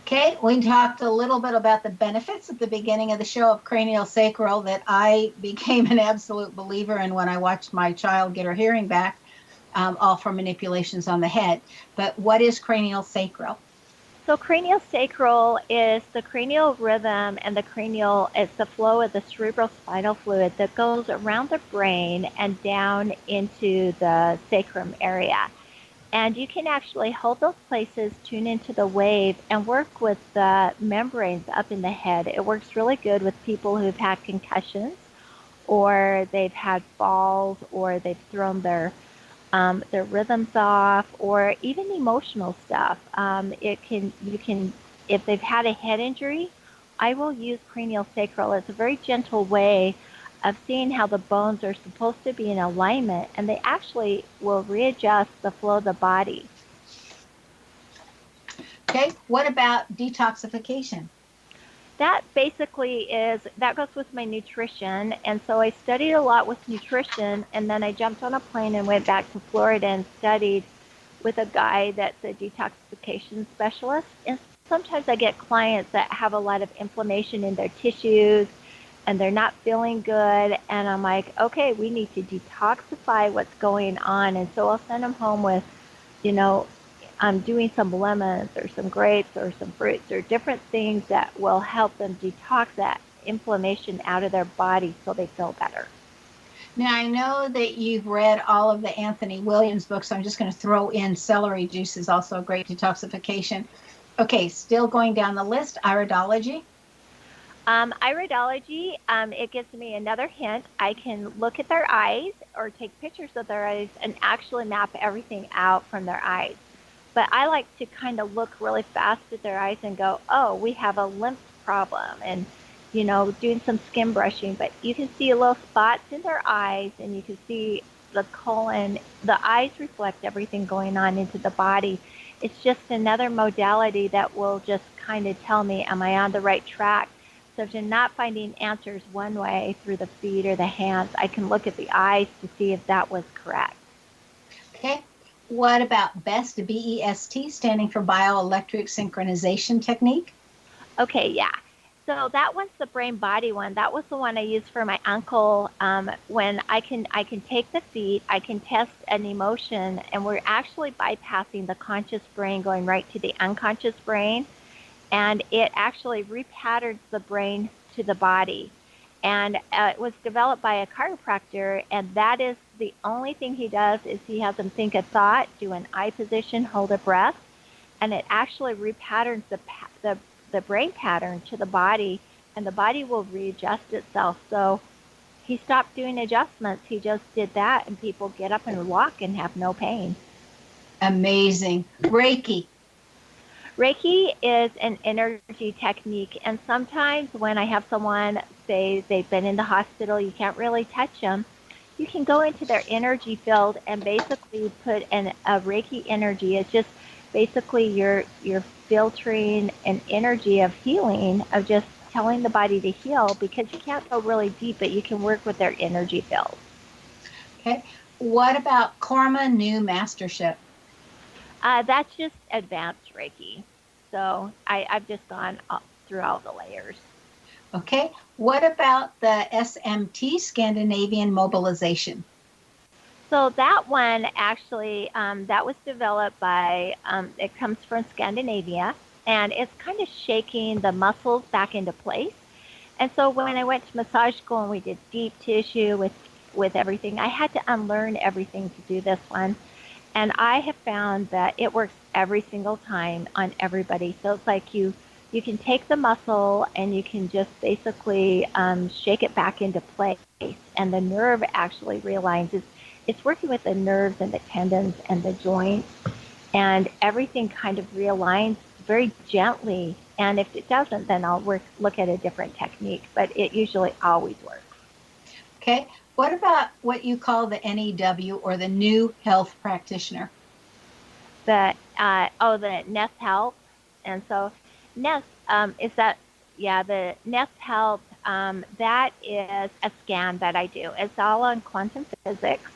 Speaker 2: Okay, we talked a little bit about the benefits at the beginning of the show of cranial sacral that I became an absolute believer in when I watched my child get her hearing back, all from manipulations on the head. But what is cranial sacral?
Speaker 3: So cranial sacral is the cranial rhythm, and it's the flow of the cerebral spinal fluid that goes around the brain and down into the sacrum area. And you can actually hold those places, tune into the wave, and work with the membranes up in the head. It works really good with people who've had concussions, or they've had falls, or they've thrown their rhythms off, or even emotional stuff. If they've had a head injury, I will use cranial sacral. It's a very gentle way of seeing how the bones are supposed to be in alignment, and they actually will readjust the flow of the body.
Speaker 2: Okay, what about detoxification?
Speaker 3: That basically that goes with my nutrition. And so I studied a lot with nutrition, and then I jumped on a plane and went back to Florida and studied with a guy that's a detoxification specialist. And sometimes I get clients that have a lot of inflammation in their tissues and they're not feeling good. And I'm like, okay, we need to detoxify what's going on. And so I'll send them home with, I'm doing some lemons or some grapes or some fruits or different things that will help them detox that inflammation out of their body so they feel better.
Speaker 2: Now, I know that you've read all of the Anthony Williams books, so I'm just going to throw in celery juice is also a great detoxification. Okay, still going down the list, iridology.
Speaker 3: Iridology, it gives me another hint. I can look at their eyes or take pictures of their eyes and actually map everything out from their eyes. But I like to kind of look really fast at their eyes and go, oh, we have a lymph problem, and, doing some skin brushing. But you can see little spots in their eyes, and you can see the colon. The eyes reflect everything going on into the body. It's just another modality that will just kind of tell me, am I on the right track? So if you're not finding answers one way through the feet or the hands, I can look at the eyes to see if that was correct.
Speaker 2: Okay. What about BEST, B-E-S-T, standing for bioelectric synchronization technique?
Speaker 3: Okay, yeah. So that one's the brain body one. That was the one I used for my uncle, when I can take the feet, I can test an emotion, and we're actually bypassing the conscious brain, going right to the unconscious brain. And it actually repatterns the brain to the body. And it was developed by a chiropractor, and that is the only thing he does is he has them think a thought, do an eye position, hold a breath, and it actually repatterns the brain pattern to the body, and the body will readjust itself. So he stopped doing adjustments. He just did that, and people get up and walk and have no pain.
Speaker 2: Amazing. Reiki.
Speaker 3: Reiki is an energy technique, and sometimes when I have someone say they've been in the hospital, you can't really touch them, you can go into their energy field and basically put a Reiki energy. It's just basically you're filtering an energy of healing, of just telling the body to heal, because you can't go really deep, but you can work with their energy field.
Speaker 2: Okay. What about Karma New Mastership?
Speaker 3: That's just advanced Reiki. So I've just gone up through all the layers.
Speaker 2: Okay. What about the SMT, Scandinavian Mobilization?
Speaker 3: So that one actually, that was developed by, it comes from Scandinavia, and it's kind of shaking the muscles back into place. And so when I went to massage school and we did deep tissue with everything, I had to unlearn everything to do this one. And I have found that it works every single time on everybody. So it's like you can take the muscle and you can just basically shake it back into place, and the nerve actually realigns. It's working with the nerves and the tendons and the joints, and everything kind of realigns very gently. And if it doesn't, then I'll look at a different technique, but it usually always works.
Speaker 2: Okay. What about what you call the NEW, or the New Health Practitioner?
Speaker 3: The Nest Health. And so Nest, the Nest Health, that is a scan that I do. It's all on quantum physics.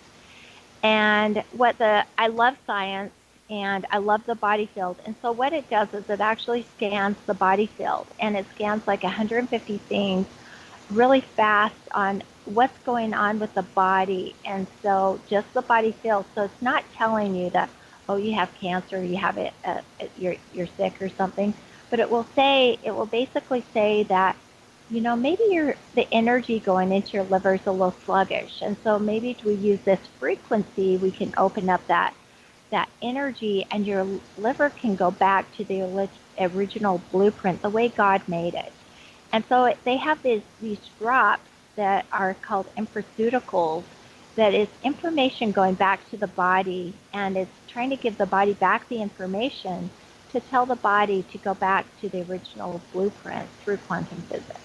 Speaker 3: And I love science, and I love the body field. And so what it does is it actually scans the body field, and it scans like 150 things really fast on what's going on with the body. And so just the body field. So it's not telling you that, oh, you have cancer, you have it, you're sick or something, but it will basically say that, maybe the energy going into your liver is a little sluggish. And so maybe if we use this frequency, we can open up that energy, and your liver can go back to the original blueprint, the way God made it. And so they have these drops that are called infraceuticals, that is information going back to the body, and it's trying to give the body back the information to tell the body to go back to the original blueprint through quantum physics.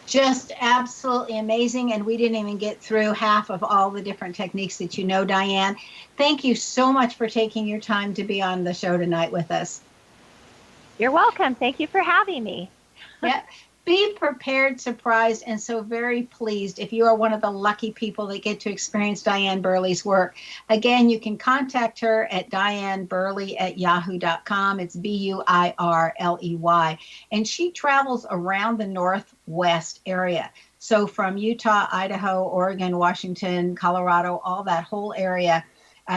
Speaker 2: Just absolutely amazing. And we didn't even get through half of all the different techniques that you know, Diane. Thank you so much for taking your time to be on the show tonight with us.
Speaker 3: You're welcome. Thank you for having me.
Speaker 2: Yeah. Be prepared, surprised, and so very pleased if you are one of the lucky people that get to experience Diane Buirley's work. Again, you can contact her at dianebuirley@yahoo.com. It's Buirley. And she travels around the Northwest area. So from Utah, Idaho, Oregon, Washington, Colorado, all that whole area.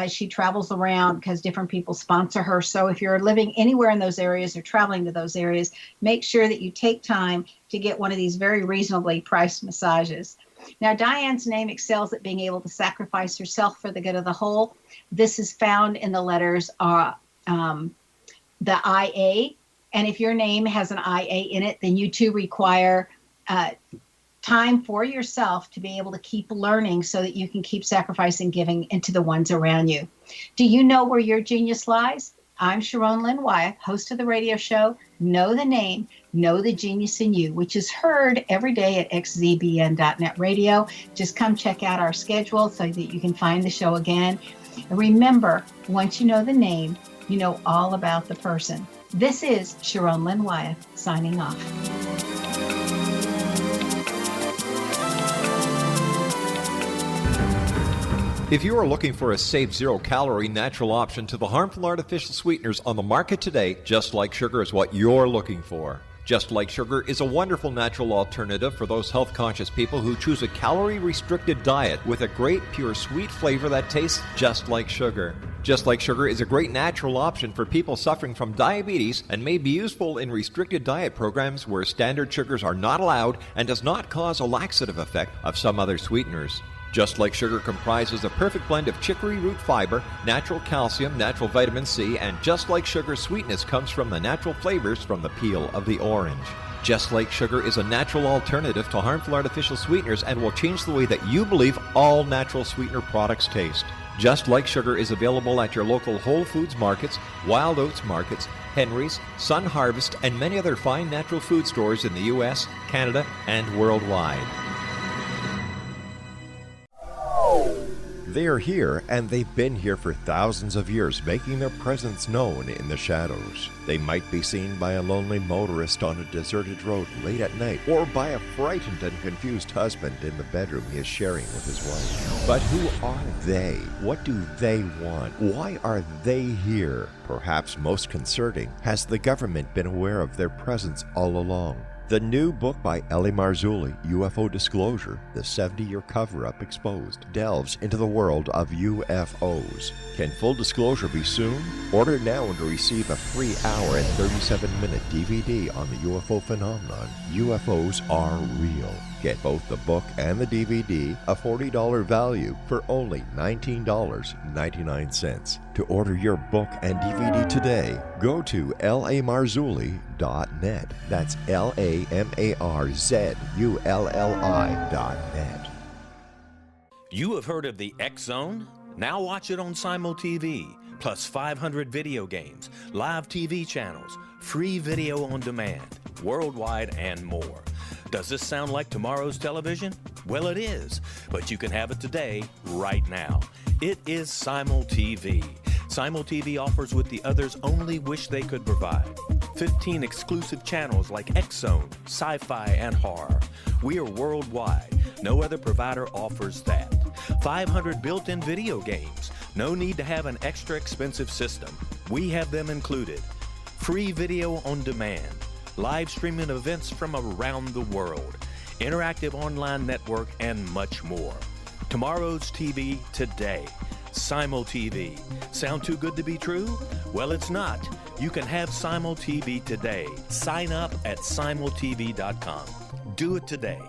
Speaker 2: She travels around because different people sponsor her. So if you're living anywhere in those areas or traveling to those areas, make sure that you take time to get one of these very reasonably priced massages. Now, Diane's name excels at being able to sacrifice herself for the good of the whole. This is found in the letters, the IA. And if your name has an IA in it, then you too require time for yourself to be able to keep learning so that you can keep sacrificing, giving into the ones around you. Do you know where your genius lies? I'm Sharon Lynn Wyeth, host of the radio show, Know the Name, Know the Genius in You, which is heard every day at xzbn.net radio. Just come check out our schedule so that you can find the show again. And remember, once you know the name, you know all about the person. This is Sharon Lynn Wyeth signing off.
Speaker 1: If you are looking for a safe, zero-calorie, natural option to the harmful artificial sweeteners on the market today, Just Like Sugar is what you're looking for. Just Like Sugar is a wonderful natural alternative for those health-conscious people who choose a calorie-restricted diet with a great, pure, sweet flavor that tastes just like sugar. Just Like Sugar is a great natural option for people suffering from diabetes and may be useful in restricted diet programs where standard sugars are not allowed and does not cause a laxative effect of some other sweeteners. Just Like Sugar comprises a perfect blend of chicory root fiber, natural calcium, natural vitamin C, and Just Like Sugar's sweetness comes from the natural flavors from the peel of the orange. Just Like Sugar is a natural alternative to harmful artificial sweeteners and will change the way that you believe all natural sweetener products taste. Just Like Sugar is available at your local Whole Foods markets, Wild Oats markets, Henry's, Sun Harvest, and many other fine natural food stores in the U.S., Canada, and worldwide. They are here, and they've been here for thousands of years, making their presence known in the shadows. They might be seen by a lonely motorist on a deserted road late at night, or by a frightened and confused husband in the bedroom he is sharing with his wife. But who are they? What do they want? Why are they here? Perhaps most concerning, has the government been aware of their presence all along? The new book by Ellie Marzulli, UFO Disclosure, the 70-year cover-up exposed, delves into the world of UFOs. Can full disclosure be soon? Order now and receive a free hour and 37-minute DVD on the UFO phenomenon. UFOs are real. Get both the book and the DVD, a $40 value, for only $19.99. To order your book and DVD today, go to lamarzulli.net. That's LAMARZULLI.net.
Speaker 12: You have heard of the X Zone? Now watch it on Simul TV, plus 500 video games, live TV channels, free video on demand, worldwide, and more. Does this sound like tomorrow's television? Well, it is, but you can have it today, right now. It is Simul TV. Simul TV offers what the others only wish they could provide. 15 exclusive channels like X Zone, sci-fi, and horror. We are worldwide. No other provider offers that. 500 built-in video games. No need to have an extra expensive system. We have them included. Free video on demand, live streaming events from around the world, interactive online network, and much more. Tomorrow's TV today. Simul TV. Sound too good to be true? Well, it's not. You can have Simul TV today. Sign up at simultv.com. Do it today.